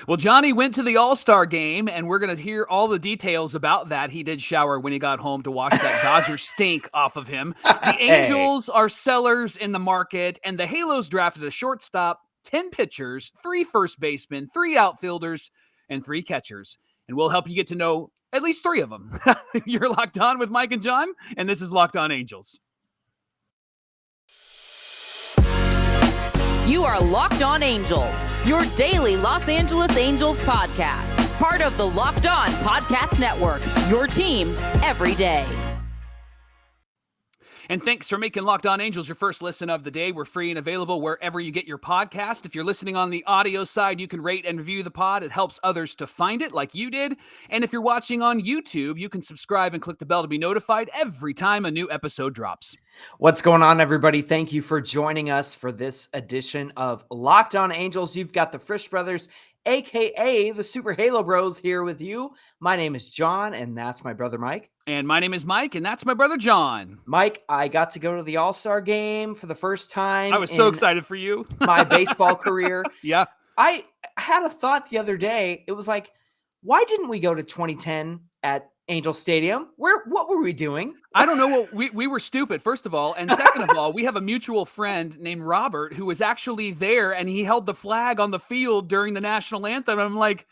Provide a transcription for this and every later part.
Well, Johnny went to the All-Star Game, and we're going to hear all the details about that. He did shower when he got home to wash that Dodger stink off of him. The Angels are sellers in the market, and the Halos drafted a shortstop, 10 pitchers, 3 first basemen, 3 outfielders, and 3 catchers. And we'll help you get to know at least 3 of them. You're Locked On with Mike and Jon, and this is Locked On Angels. You are Locked On Angels, your daily Los Angeles Angels podcast. Part of the Locked On Podcast Network, your team every day. And thanks for making Locked On Angels your first listen of the day. We're free and available wherever you get your podcast. If you're listening on the audio side, you can rate and review the pod. It helps others to find it like you did. And if you're watching on YouTube, you can subscribe and click the bell to be notified every time a new episode drops. What's going on, everybody? Thank you for joining us for this edition of Locked On Angels. You've got the Frisch Brothers, a.k.a. the Super Halo Bros, here with you. My name is Jon, and that's my brother, Mike. And my name is Mike, and that's my brother, Jon. Mike, I got to go to the All-Star Game for the first time. I was so excited for you. My baseball career. Yeah. I had a thought the other day. It was like, why didn't we go to 2010 at Angel Stadium? What were we doing? I don't know. We were stupid, first of all. And second of all, we have a mutual friend named Robert who was actually there, and he held the flag on the field during the national anthem. I'm like,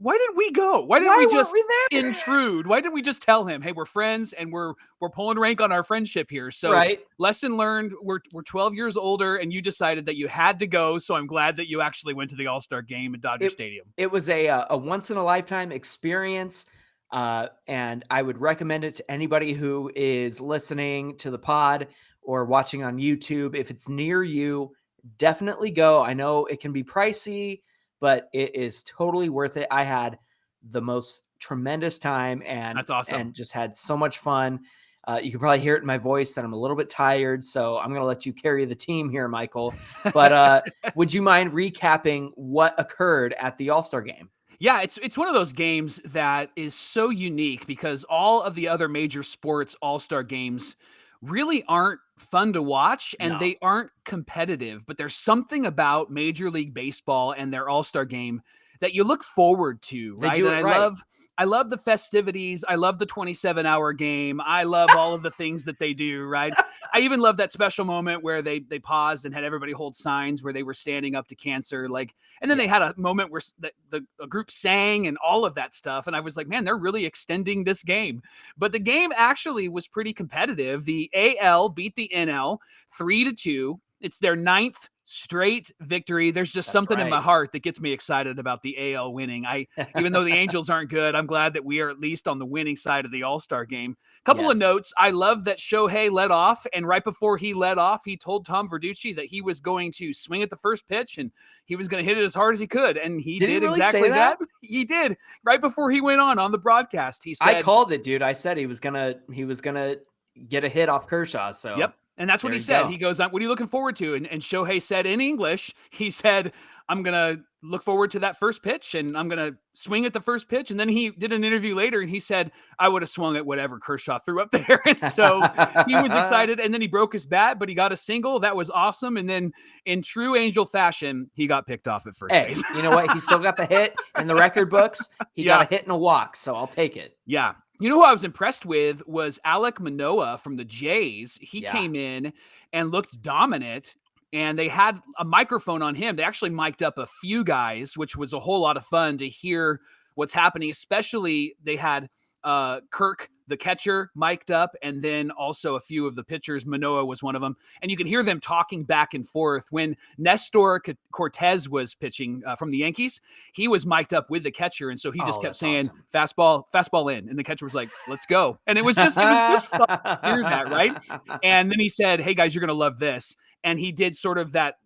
why didn't we go? Why didn't we just intrude? Why didn't we just tell him, hey, we're friends and we're pulling rank on our friendship here? So Lesson learned, we're 12 years older, and you decided that you had to go. So I'm glad that you actually went to the All-Star Game at Dodger Stadium. It was a once-in-a-lifetime experience. And I would recommend it to anybody who is listening to the pod or watching on YouTube. If it's near you, definitely go. I know it can be pricey, but it is totally worth it. I had the most tremendous time, and that's awesome. And just had so much fun. You can probably hear it in my voice that I'm a little bit tired, so I'm going to let you carry the team here, Michael. But would you mind recapping what occurred at the All-Star Game? Yeah, it's one of those games that is so unique because all of the other major sports All-Star games really aren't fun to watch, and they aren't competitive. But there's something about Major League Baseball and their All-Star game that you look forward to, right? They do it right. I love the festivities. I love the 27-hour game. I love all of the things that they do, right? I even love that special moment where they paused and had everybody hold signs where they were standing up to cancer. And then they had a moment where a group sang and all of that stuff. And I was like, man, they're really extending this game. But the game actually was pretty competitive. The AL beat the NL 3-2. It's their 9th straight victory. There's just something in my heart that gets me excited about the AL winning. Even though the Angels aren't good, I'm glad that we are at least on the winning side of the All-Star game. Couple of notes. I love that Shohei led off, and right before he led off, he told Tom Verducci that he was going to swing at the first pitch and he was going to hit it as hard as he could. And he did really exactly say that. He did. Right before he went on the broadcast, he said, I called it, dude. I said he was gonna get a hit off Kershaw. So yep. And that's what he said. He goes, what are you looking forward to? And Shohei said in English, he said, I'm going to look forward to that first pitch, and I'm going to swing at the first pitch. And then he did an interview later, and he said, I would have swung at whatever Kershaw threw up there. And so he was excited. And then he broke his bat, but he got a single. That was awesome. And then in true Angel fashion, he got picked off at first base. You know what? He still got the hit in the record books. He got a hit and a walk. So I'll take it. Yeah. You know who I was impressed with was Alek Manoah from the Jays. He came in and looked dominant, and they had a microphone on him. They actually mic'd up a few guys, which was a whole lot of fun to hear what's happening. Especially they had Kirk, the catcher, mic'd up, and then also a few of the pitchers. Manoah was one of them. And you can hear them talking back and forth. When Nestor Cortez was pitching from the Yankees, he was mic'd up with the catcher. And so he just kept saying, awesome. fastball in. And the catcher was like, let's go. And it was just fun to hear that, right? And then he said, hey, guys, you're going to love this. And he did sort of that,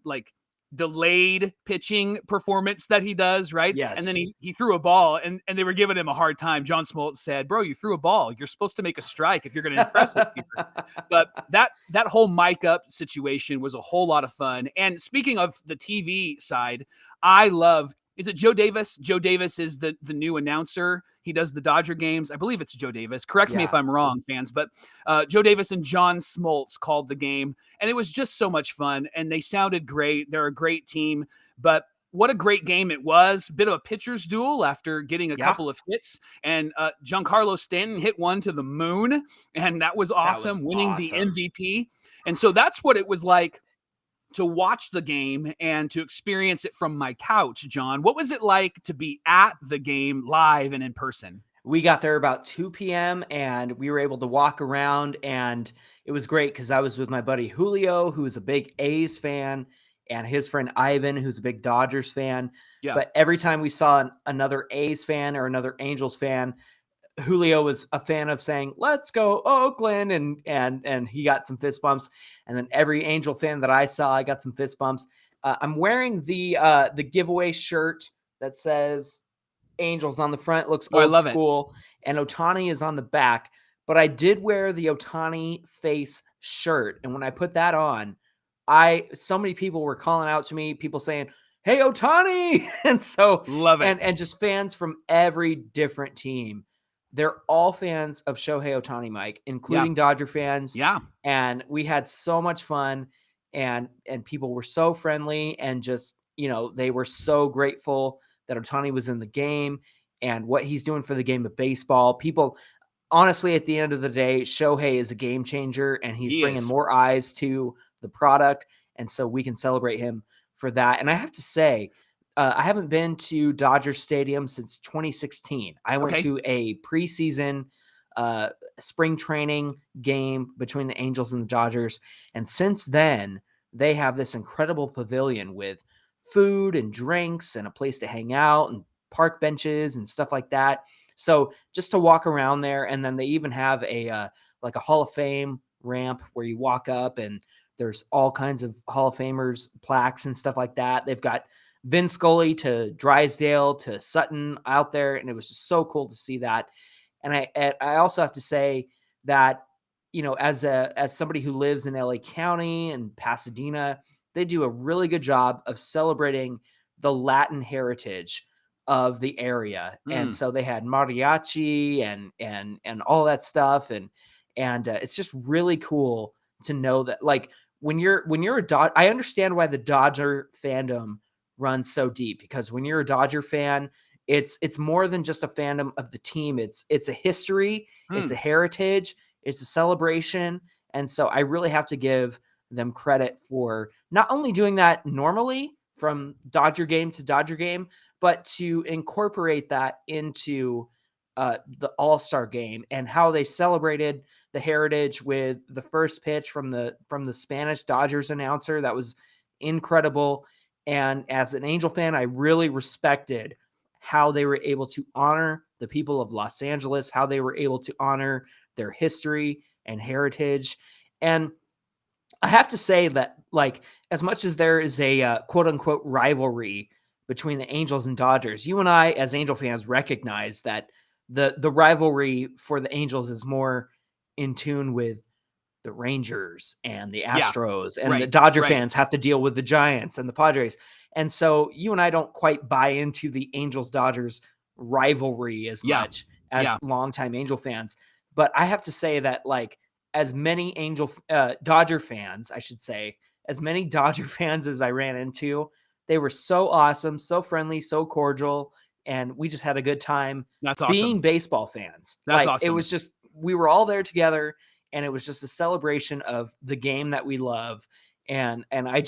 delayed pitching performance that he does, right? Yes. And then he threw a ball, and they were giving him a hard time. John Smoltz said, bro, you threw a ball. You're supposed to make a strike if you're going to impress us here. But that whole mic up situation was a whole lot of fun. And speaking of the TV side, I love, is it Joe Davis? Joe Davis is the new announcer. He does the Dodger games. I believe it's Joe Davis. Correct me if I'm wrong, fans. But Joe Davis and John Smoltz called the game. And it was just so much fun. And they sounded great. They're a great team. But what a great game it was. Bit of a pitcher's duel after getting a couple of hits. And Giancarlo Stanton hit one to the moon. And that was awesome, winning the MVP. And so that's what it was like to watch the game and to experience it from my couch, John. What was it like to be at the game live and in person? We got there about 2 p.m. and we were able to walk around, and it was great because I was with my buddy Julio, who's a big A's fan, and his friend Ivan, who's a big Dodgers fan. Yeah. But every time we saw another A's fan or another Angels fan, Julio was a fan of saying, "Let's go Oakland," and he got some fist bumps. And then every Angel fan that I saw, I got some fist bumps. I'm wearing the giveaway shirt that says Angels on the front. It looks old school, and Ohtani is on the back. But I did wear the Ohtani face shirt, and when I put that on, so many people were calling out to me, people saying, "Hey, Ohtani!" And so love it, and just fans from every different team. They're all fans of Shohei Ohtani, Mike, including Dodger fans. Yeah. And we had so much fun, and people were so friendly, and just, they were so grateful that Ohtani was in the game and what he's doing for the game of baseball. People, honestly, at the end of the day, Shohei is a game changer, and he's bringing more eyes to the product. And so we can celebrate him for that. And I have to say, I haven't been to Dodger Stadium since 2016. I went to a preseason spring training game between the Angels and the Dodgers. And since then, they have this incredible pavilion with food and drinks and a place to hang out and park benches and stuff like that. So just to walk around there, and then they even have a Hall of Fame ramp where you walk up, and there's all kinds of Hall of Famers plaques and stuff like that. They've got Vin Scully to Drysdale to Sutton out there, and it was just so cool to see that. And I also have to say that, as somebody who lives in LA County and Pasadena, they do a really good job of celebrating the Latin heritage of the area. And so they had mariachi and all that stuff, and it's just really cool to know that, like, when you're a Dodger, I understand why the Dodger fandom runs so deep, because when you're a Dodger fan, it's more than just a fandom of the team. It's a history, it's a heritage, it's a celebration. And so I really have to give them credit for not only doing that normally from Dodger game to Dodger game, but to incorporate that into the All-Star game, and how they celebrated the heritage with the first pitch from the Spanish Dodgers announcer. That was incredible. And as an Angel fan, I really respected how they were able to honor the people of Los Angeles, how they were able to honor their history and heritage. And I have to say that, like, as much as there is a quote unquote rivalry between the Angels and Dodgers, you and I, as Angel fans, recognize that the rivalry for the Angels is more in tune with the Rangers and the Astros, and the Dodger fans have to deal with the Giants and the Padres. And so you and I don't quite buy into the Angels-Dodgers rivalry as much as longtime Angel fans. But I have to say that, like, as many Dodger fans, I should say, as many Dodger fans as I ran into, they were so awesome, so friendly, so cordial, and we just had a good time. That's awesome. Being baseball fans. That's awesome. It was just, we were all there together, and it was just a celebration of the game that we love. And I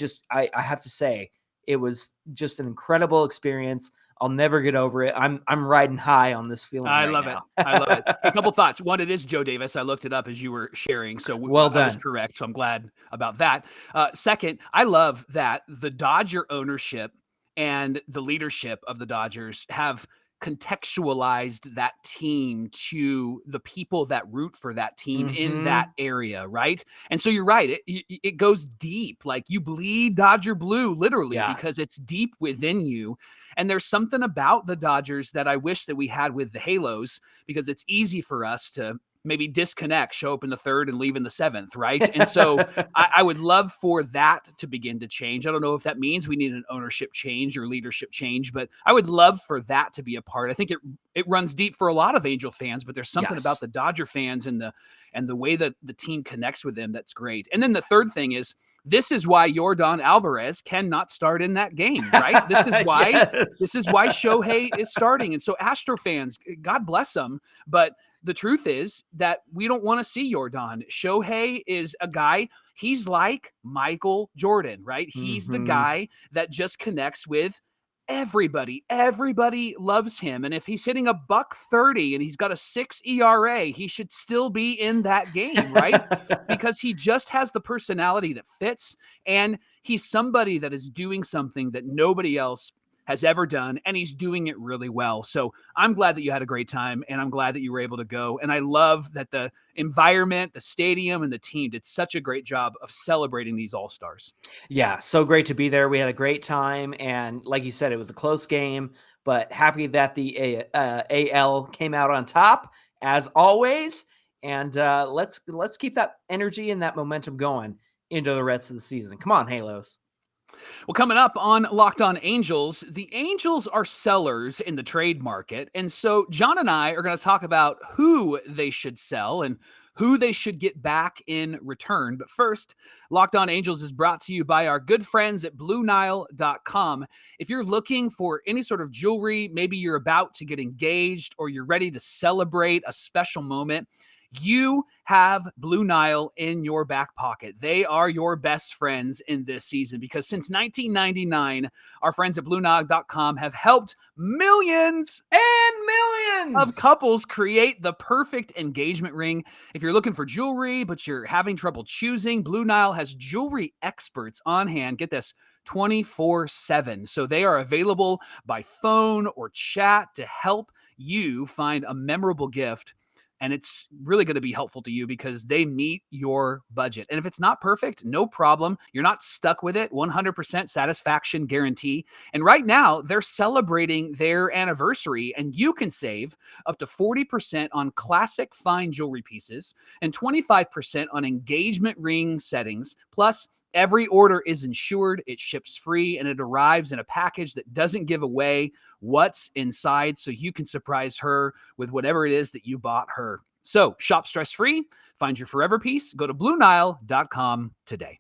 have to say, it was just an incredible experience. I'll never get over it. I'm riding high on this feeling. I love it. I love it. A couple thoughts. One, it is Joe Davis. I looked it up as you were sharing. So well done. I was correct. So I'm glad about that. Second, I love that the Dodger ownership and the leadership of the Dodgers have contextualized that team to the people that root for that team in that area, right? And so you're right. It goes deep. Like, you bleed Dodger blue, literally, because it's deep within you. And there's something about the Dodgers that I wish that we had with the Halos, because it's easy for us to maybe disconnect, show up in the third and leave in the seventh, right? And so I would love for that to begin to change. I don't know if that means we need an ownership change or leadership change, but I would love for that to be a part. I think it runs deep for a lot of Angel fans, but there's something about the Dodger fans and the way that the team connects with them that's great. And then the third thing is this is why Yordan Alvarez cannot start in that game, right? This is why this is why Shohei is starting. And so Astro fans, God bless them, but the truth is that we don't want to see Yordan. Shohei is a guy, he's like Michael Jordan, right? He's the guy that just connects with everybody. Everybody loves him. And if he's hitting $130 and he's got a 6 ERA, he should still be in that game, right? Because he just has the personality that fits. And he's somebody that is doing something that nobody else has ever done, and he's doing it really well. So I'm glad that you had a great time, and I'm glad that you were able to go. And I love that the environment, the stadium, and the team did such a great job of celebrating these All-Stars. Yeah, so great to be there. We had a great time, and like you said, it was a close game, but happy that the AL came out on top, as always. And let's keep that energy and that momentum going into the rest of the season. Come on, Halos. Well, coming up on Locked On Angels, the Angels are sellers in the trade market. And so John and I are going to talk about who they should sell and who they should get back in return. But first, Locked On Angels is brought to you by our good friends at BlueNile.com. If you're looking for any sort of jewelry, maybe you're about to get engaged or you're ready to celebrate a special moment, you have Blue Nile in your back pocket. They are your best friends in this season because since 1999, our friends at BlueNile.com have helped millions and millions of couples create the perfect engagement ring. If you're looking for jewelry, but you're having trouble choosing, Blue Nile has jewelry experts on hand. Get this, 24/7. So they are available by phone or chat to help you find a memorable gift. And it's really going to be helpful to you because they meet your budget. And if it's not perfect, no problem. You're not stuck with it. 100% satisfaction guarantee. And right now, they're celebrating their anniversary, and you can save up to 40% on classic fine jewelry pieces and 25% on engagement ring settings. Plus, every order is insured, it ships free, and it arrives in a package that doesn't give away what's inside, so you can surprise her with whatever it is that you bought her. So shop stress-free, find your forever piece, go to BlueNile.com today.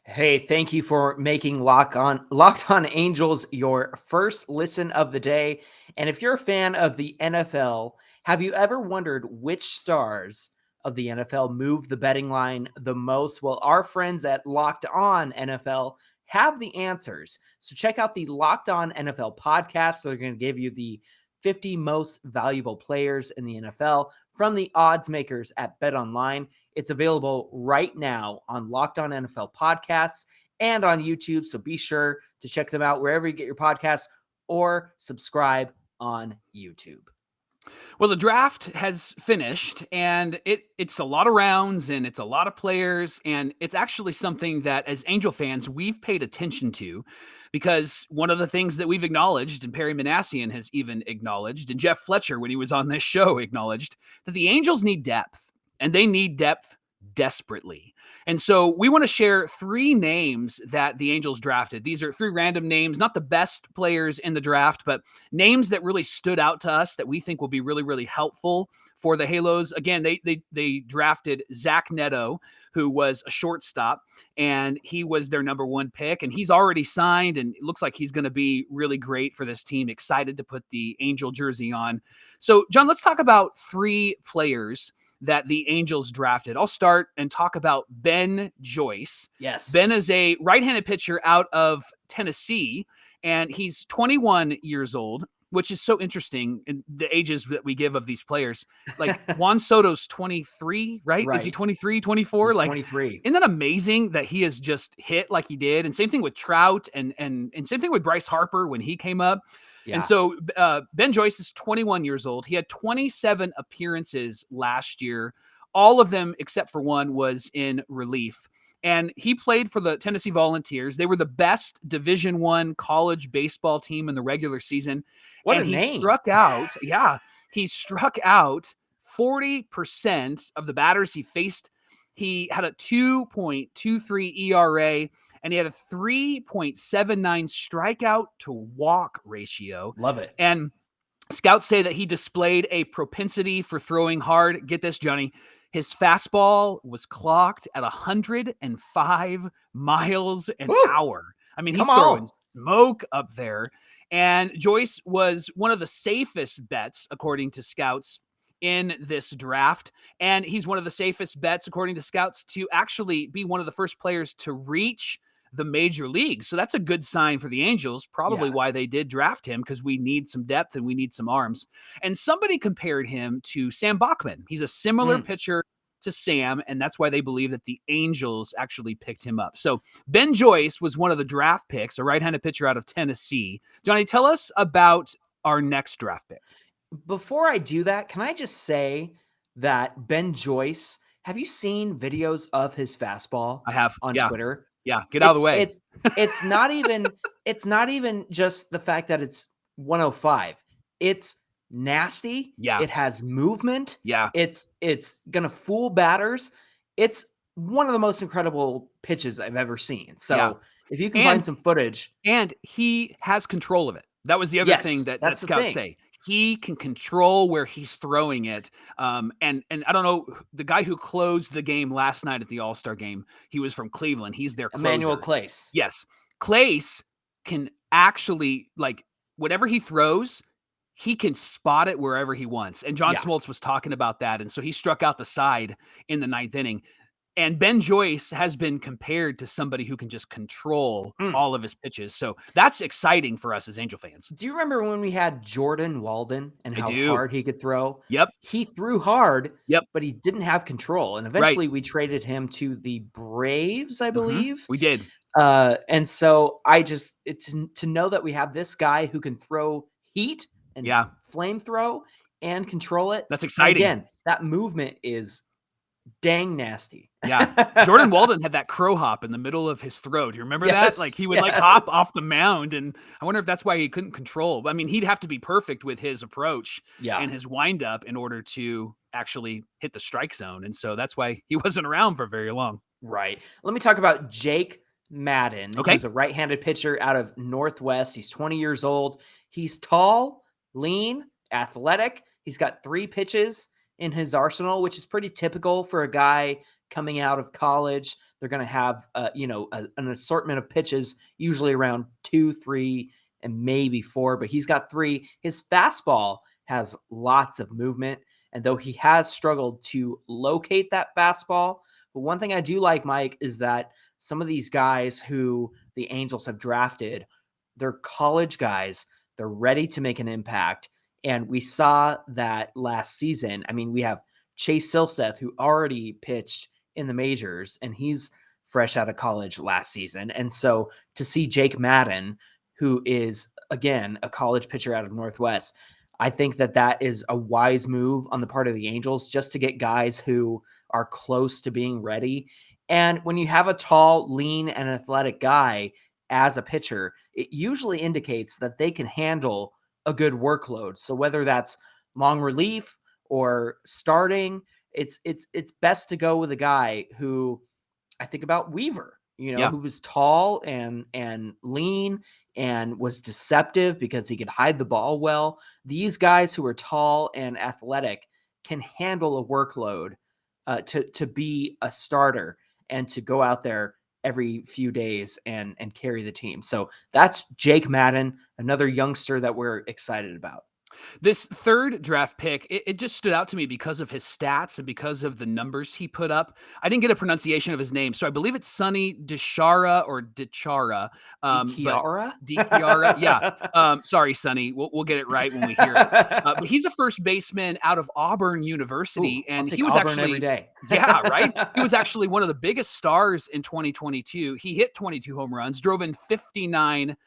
Hey, thank you for making Locked On Angels your first listen of the day. And if you're a fan of the NFL, have you ever wondered which stars of the NFL move the betting line the most? Well, our friends at Locked On NFL have the answers. So check out the Locked On NFL podcast. They're going to give you the 50 most valuable players in the NFL from the odds makers at BetOnline. It's available right now on Locked On NFL podcasts and on YouTube. So be sure to check them out wherever you get your podcasts or subscribe on YouTube. Well, the draft has finished, and it's a lot of rounds, and it's a lot of players, and it's actually something that, as Angel fans, we've paid attention to, because one of the things that we've acknowledged, and Perry Manassian has even acknowledged, and Jeff Fletcher, when he was on this show, acknowledged, that the Angels need depth, and they need depth desperately. And so we want to share 3 names that the Angels drafted. These are 3 random names, not the best players in the draft, but names that really stood out to us that we think will be really, really helpful for the Halos. Again, they drafted Zach Neto, who was a shortstop, and he was their number 1 pick, and he's already signed, and it looks like he's going to be really great for this team. Excited to put the Angel jersey on. So, John, let's talk about 3 players that the Angels drafted. I'll start and talk about Ben Joyce. Yes. Ben is a right-handed pitcher out of Tennessee, and he's 21 years old, which is so interesting in the ages that we give of these players. Like Juan Soto's 23, right? Is he 23, 24? He's like 23. Isn't that amazing that he has just hit like he did? And same thing with Trout and same thing with Bryce Harper when he came up. Yeah. And so Ben Joyce is 21 years old. He had 27 appearances last year. All of them, except for one, was in relief. And he played for the Tennessee Volunteers. They were the best Division I college baseball team in the regular season. What and a name. He struck out. Yeah. He struck out 40% of the batters he faced. He had a 2.23 ERA. And he had a 3.79 strikeout to walk ratio. Love it. And scouts say that he displayed a propensity for throwing hard. Get this, Johnny. His fastball was clocked at 105 miles an hour. I mean, he's throwing smoke up there. And Joyce was one of the safest bets, according to scouts, in this draft. And he's one of the safest bets, according to scouts, to actually be one of the first players to reach the major leagues. So that's a good sign for the Angels, probably why they did draft him, because we need some depth and we need some arms. And somebody compared him to Sam Bachman. He's a similar pitcher to Sam, and that's why they believe that the Angels actually picked him up. So Ben Joyce was one of the draft picks, a right-handed pitcher out of Tennessee. Johnny, tell us about our next draft pick. Before I do that, can I just say that Ben Joyce, have you seen videos of his fastball? I have on Twitter? Yeah, get out of the way. It's not even just the fact that it's 105. It's nasty. Yeah. It has movement. Yeah. It's gonna fool batters. It's one of the most incredible pitches I've ever seen. So if you can find some footage. And he has control of it. That was the other thing that scouts say. He can control where he's throwing it. And I don't know, the guy who closed the game last night at the All-Star game, he was from Cleveland. He's their closer. Emmanuel Clace. Yes. Clace can actually, like, whatever he throws, he can spot it wherever he wants. And John Smoltz was talking about that. And so he struck out the side in the 9th inning. And Ben Joyce has been compared to somebody who can just control all of his pitches. So that's exciting for us as Angel fans. Do you remember when we had Jordan Walden and how hard he could throw? Yep. He threw hard, yep, but he didn't have control. And eventually we traded him to the Braves, I believe. We did. And so it's to know that we have this guy who can throw heat and flame throw and control it. That's exciting. And again, that movement is dang nasty. Yeah. Jordan Walden had that crow hop in the middle of his throw. Do you remember that? Like he would like hop off the mound. And I wonder if that's why he couldn't control. I mean, he'd have to be perfect with his approach and his windup in order to actually hit the strike zone. And so that's why he wasn't around for very long. Right. Let me talk about Jake Madden. He's a right-handed pitcher out of Northwest. He's 20 years old. He's tall, lean, athletic. He's got 3 pitches in his arsenal, which is pretty typical for a guy coming out of college. They're going to have, an assortment of pitches, usually around 2, 3, and maybe 4, but he's got 3. His fastball has lots of movement, and though he has struggled to locate that fastball, but one thing I do like, Mike, is that some of these guys who the Angels have drafted, they're college guys. They're ready to make an impact. And we saw that last season. I mean, we have Chase Silseth, who already pitched in the majors, and he's fresh out of college last season. And so to see Jake Madden, who is, again, a college pitcher out of Northwest, I think that is a wise move on the part of the Angels, just to get guys who are close to being ready. And when you have a tall, lean, and athletic guy as a pitcher, it usually indicates that they can handle a good workload. So whether that's long relief or starting, it's best to go with a guy who, I think about Weaver, who was tall and lean and was deceptive because he could hide the ball well. These guys who are tall and athletic can handle a workload to be a starter and to go out there every few days and carry the team. So that's Jake Madden, another youngster that we're excited about. This third draft pick, it just stood out to me because of his stats and because of the numbers he put up. I didn't get a pronunciation of his name, so I believe it's Sonny DiChiara or DiChiara. DiChiara? Yeah. Sorry, Sonny. We'll get it right when we hear it. But he's a first baseman out of Auburn University. And he was Auburn actually every day. Yeah, right? He was actually one of the biggest stars in 2022. He hit 22 home runs, drove in 59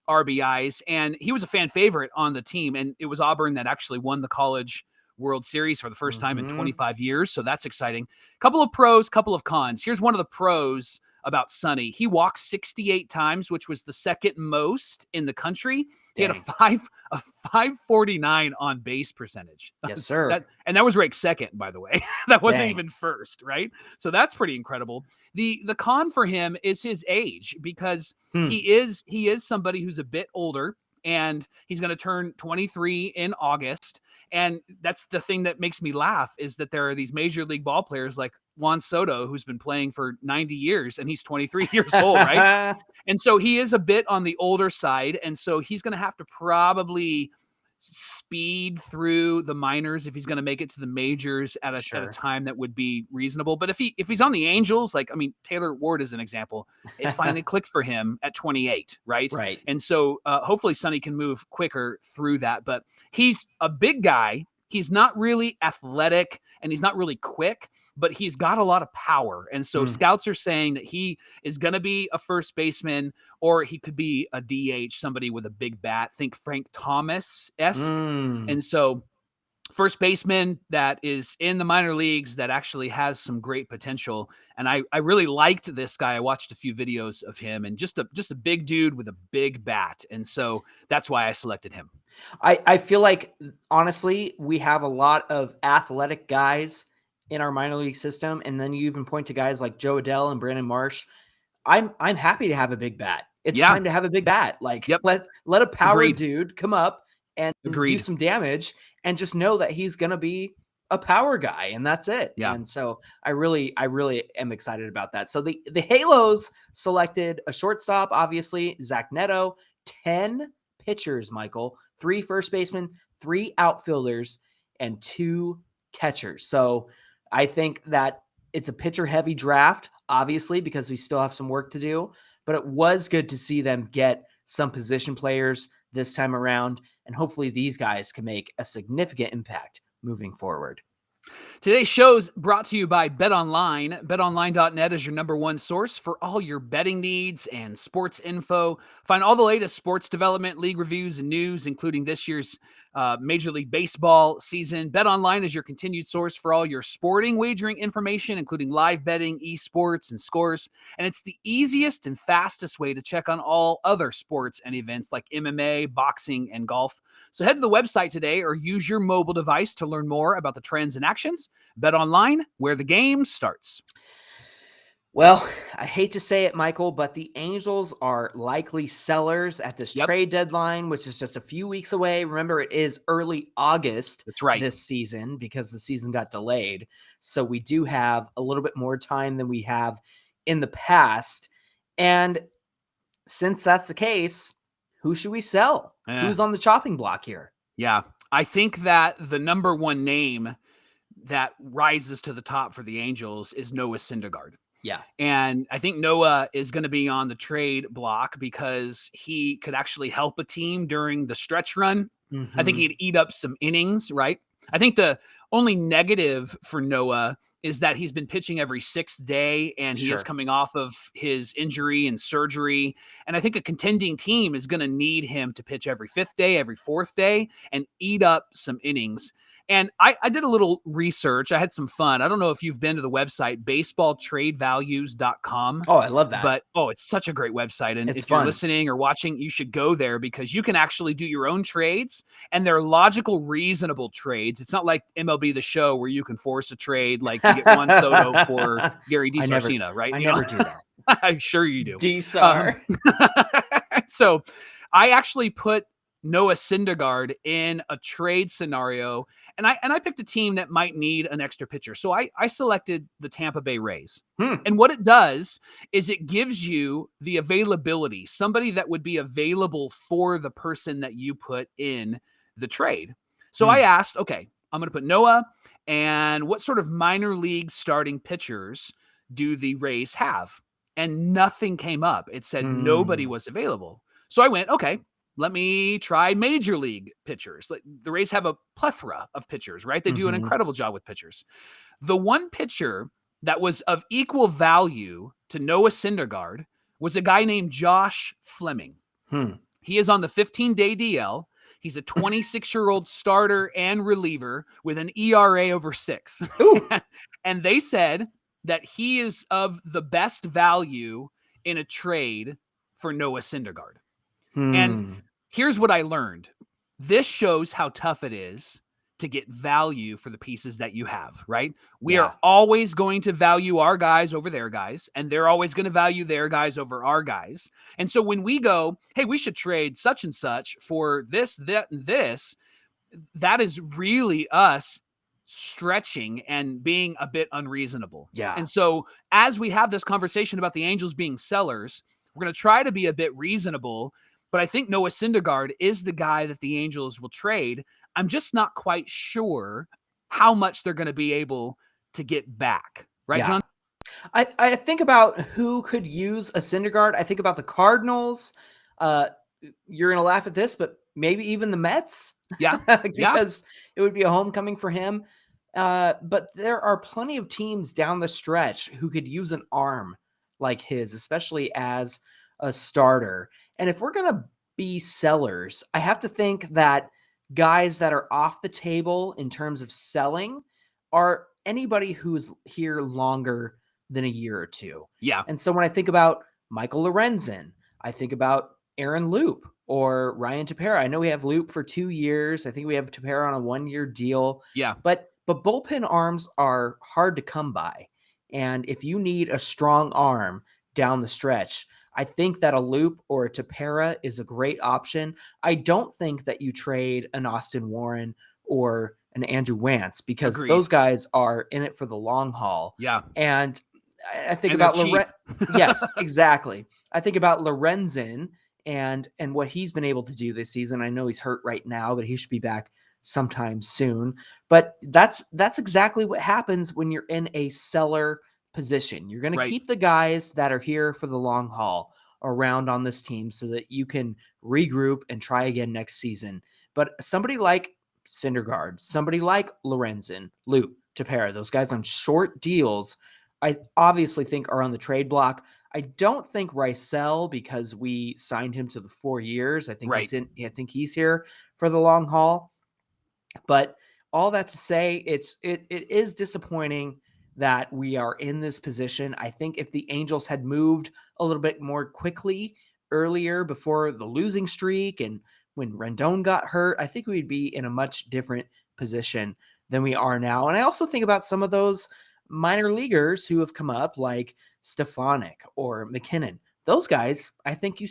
RBIs, and he was a fan favorite on the team. And it was Auburn that actually won the College World Series for the first time in 25 years. So that's exciting. Couple of pros, couple of cons. Here's one of the pros about Sonny. He walked 68 times, which was the second most in the country. He had a 549 on base percentage. Yes, sir. That was ranked second, by the way. That wasn't even first, right? So that's pretty incredible. The con for him is his age, because he is somebody who's a bit older. and he's going to turn 23 in August. And that's the thing that makes me laugh, is that there are these major league ball players like Juan Soto, who's been playing for 90 years, and he's 23 years old, right? And so he is a bit on the older side. And so he's going to have to probably speed through the minors if he's going to make it to the majors at a time that would be reasonable. But if he's on the Angels, like, I mean, Taylor Ward is an example. It finally clicked for him at 28, right? Right. And so hopefully Sonny can move quicker through that. But he's a big guy. He's not really athletic, and he's not really quick, but he's got a lot of power. And so scouts are saying that he is going to be a first baseman, or he could be a DH, somebody with a big bat. Think Frank Thomas-esque. And so first baseman that is in the minor leagues that actually has some great potential. And I really liked this guy. I watched a few videos of him, and just a big dude with a big bat. And so that's why I selected him. I feel like, honestly, we have a lot of athletic guys in our minor league system. And then you even point to guys like Joe Adell and Brandon Marsh. I'm happy to have a big bat. It's time to have a big bat. Like, let a power dude come up and do some damage, and just know that he's going to be a power guy, and that's it. Yeah. And so I really am excited about that. So the Halos selected a shortstop, obviously, Zach Neto, 10 pitchers, Michael, 3 first basemen, 3 outfielders, and 2 catchers. So I think that it's a pitcher heavy draft, obviously, because we still have some work to do, but it was good to see them get some position players this time around. And hopefully these guys can make a significant impact moving forward. Today's show is brought to you by BetOnline. BetOnline.net is your #1 source for all your betting needs and sports info. Find all the latest sports development, league reviews, and news, including this year's Major League Baseball season. BetOnline is your continued source for all your sporting wagering information, including live betting, esports, and scores. And it's the easiest and fastest way to check on all other sports and events like MMA, boxing, and golf. So head to the website today, or use your mobile device to learn more about the trends and actions. BetOnline, where the game starts. Well, I hate to say it, Michael, but the Angels are likely sellers at this trade deadline, which is just a few weeks away. Remember, it is early August this season, because the season got delayed. So we do have a little bit more time than we have in the past. And since that's the case, who should we sell? Who's on the chopping block here? Yeah, I think that the #1 name that rises to the top for the Angels is Noah Syndergaard. Yeah. And I think Noah is going to be on the trade block because he could actually help a team during the stretch run. I think he'd eat up some innings, right? I think the only negative for Noah is that he's been pitching every 6th day, and he is coming off of his injury and surgery. And I think a contending team is going to need him to pitch every 5th day, every 4th day, and eat up some innings. And I did a little research. I had some fun. I don't know if you've been to the website, baseballtradevalues.com. Oh, I love that. But, it's such a great website. And it's if fun. You're listening or watching, you should go there, because you can actually do your own trades, and they're logical, reasonable trades. It's not like MLB The Show where you can force a trade, like you get Juan Soto for Gary DiSarcina, right? I never do that. I'm sure you do. D-Sar. So I actually put Noah Syndergaard in a trade scenario, and I picked a team that might need an extra pitcher. So I selected the Tampa Bay Rays. And what it does is it gives you the availability, somebody that would be available for the person that you put in the trade. So I asked, okay, I'm going to put Noah, and what sort of minor league starting pitchers do the Rays have? And nothing came up. It said nobody was available. So I went, okay, let me try major league pitchers. Like, the Rays have a plethora of pitchers, right? They do an incredible job with pitchers. The one pitcher that was of equal value to Noah Syndergaard was a guy named Josh Fleming. He is on the 15-day DL. He's a 26-year-old starter and reliever with an ERA over 6. And they said that he is of the best value in a trade for Noah Syndergaard. And here's what I learned. This shows how tough it is to get value for the pieces that you have, right? We Yeah. are always going to value our guys over their guys, and they're always going to value their guys over our guys. And so when we go, hey, we should trade such and such for this, that, and this, that is really us stretching and being a bit unreasonable. Yeah. And so as we have this conversation about the Angels being sellers, we're going to try to be a bit reasonable, but I think Noah Syndergaard is the guy that the Angels will trade. I'm just not quite sure how much they're going to be able to get back. Right, John? I think about who could use a Syndergaard. I think about the Cardinals. You're going to laugh at this, but maybe even the Mets. Yeah. Because it would be a homecoming for him. But there are plenty of teams down the stretch who could use an arm like his, especially as a starter. And if we're going to be sellers, I have to think that guys that are off the table in terms of selling are anybody who's here longer than a year or two. Yeah. And so when I think about Michael Lorenzen, I think about Aaron Loop or Ryan Tepera. I know we have Loop for 2 years. I think we have Tepera on a 1-year deal. Yeah. But bullpen arms are hard to come by. And if you need a strong arm down the stretch, I think that a Loop or a Tepera is a great option. I don't think that you trade an Austin Warren or an Andrew Wantz because Agreed. those guys are in it for the long haul. Yeah. And I think And about they're Yes, exactly. I think about Lorenzen and what he's been able to do this season. I know he's hurt right now, but he should be back sometime soon. But that's exactly what happens when you're in a seller position. You're going to keep the guys that are here for the long haul around on this team so that you can regroup and try again next season. But somebody like Syndergaard, somebody like Lorenzen, Loop, Tepera, those guys on short deals, I obviously think are on the trade block. I don't think Rysel, because we signed him to the 4 years. I think he's here for the long haul. But all that to say, it is disappointing that we are in this position. I think if the Angels had moved a little bit more quickly earlier before the losing streak and when Rendon got hurt, I think we'd be in a much different position than we are now. And I also think about some of those minor leaguers who have come up like Stefanik or McKinnon. Those guys, I think you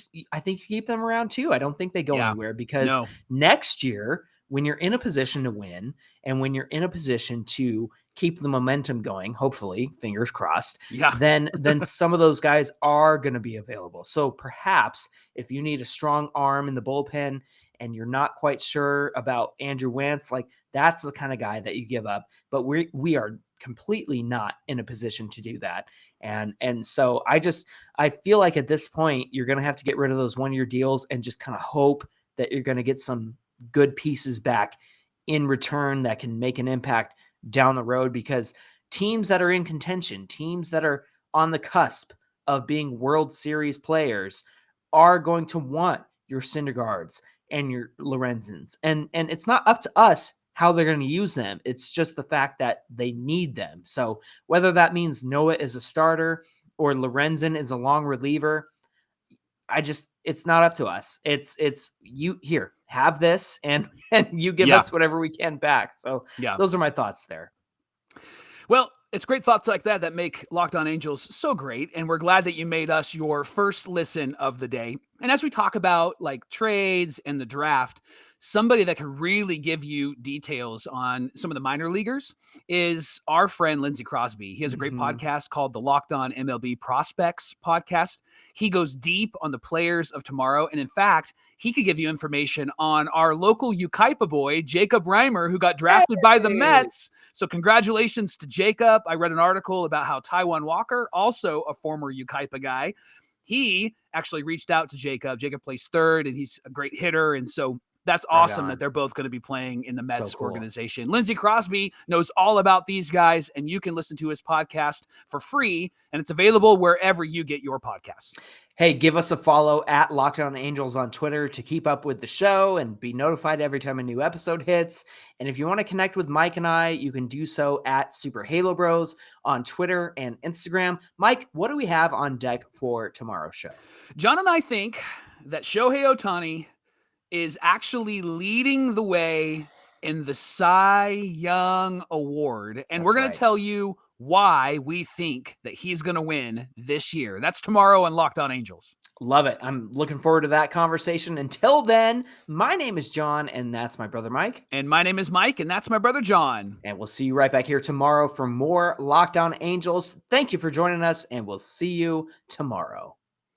keep them around too. I don't think they go anywhere because next year, when you're in a position to win and when you're in a position to keep the momentum going, hopefully, fingers crossed, then some of those guys are going to be available. So perhaps if you need a strong arm in the bullpen and you're not quite sure about Andrew Wantz, like that's the kind of guy that you give up. But we are completely not in a position to do that. And so I feel like at this point, you're going to have to get rid of those 1-year deals and just kind of hope that you're going to get some good pieces back in return that can make an impact down the road, because teams that are in contention, teams that are on the cusp of being World Series players are going to want your Syndergaards and your Lorenzens. And it's not up to us how they're going to use them. It's just the fact that they need them. So whether that means Noah is a starter or Lorenzen is a long reliever, it's not up to us. It's you here, have this and you give us whatever we can back. So those are my thoughts there. Well, it's great thoughts like that make Locked On Angels so great. And we're glad that you made us your first listen of the day. And as we talk about like trades and the draft, somebody that can really give you details on some of the minor leaguers is our friend Lindsey Crosby. He has a great podcast called the Locked On MLB Prospects podcast. He goes deep on the players of tomorrow. And in fact, he could give you information on our local Ukaipa boy, Jacob Reimer, who got drafted by the Mets. So congratulations to Jacob. I read an article about how Taijuan Walker, also a former Ukaipa guy, he actually reached out to Jacob. Jacob plays third and he's a great hitter. And so that's awesome that they're both going to be playing in the Mets organization. Lindsey Crosby knows all about these guys, and you can listen to his podcast for free, and it's available wherever you get your podcasts. Hey, give us a follow at Locked On Angels on Twitter to keep up with the show and be notified every time a new episode hits. And if you want to connect with Mike and I, you can do so at Super Halo Bros on Twitter and Instagram. Mike, what do we have on deck for tomorrow's show? John and I think that Shohei Ohtani is actually leading the way in the Cy Young Award. And we're That's going right. to tell you why we think that he's going to win this year. That's tomorrow on Locked On Angels. Love it. I'm looking forward to that conversation. Until then, my name is John, and that's my brother Mike. And my name is Mike, and that's my brother John. And we'll see you right back here tomorrow for more Locked On Angels. Thank you for joining us, and we'll see you tomorrow.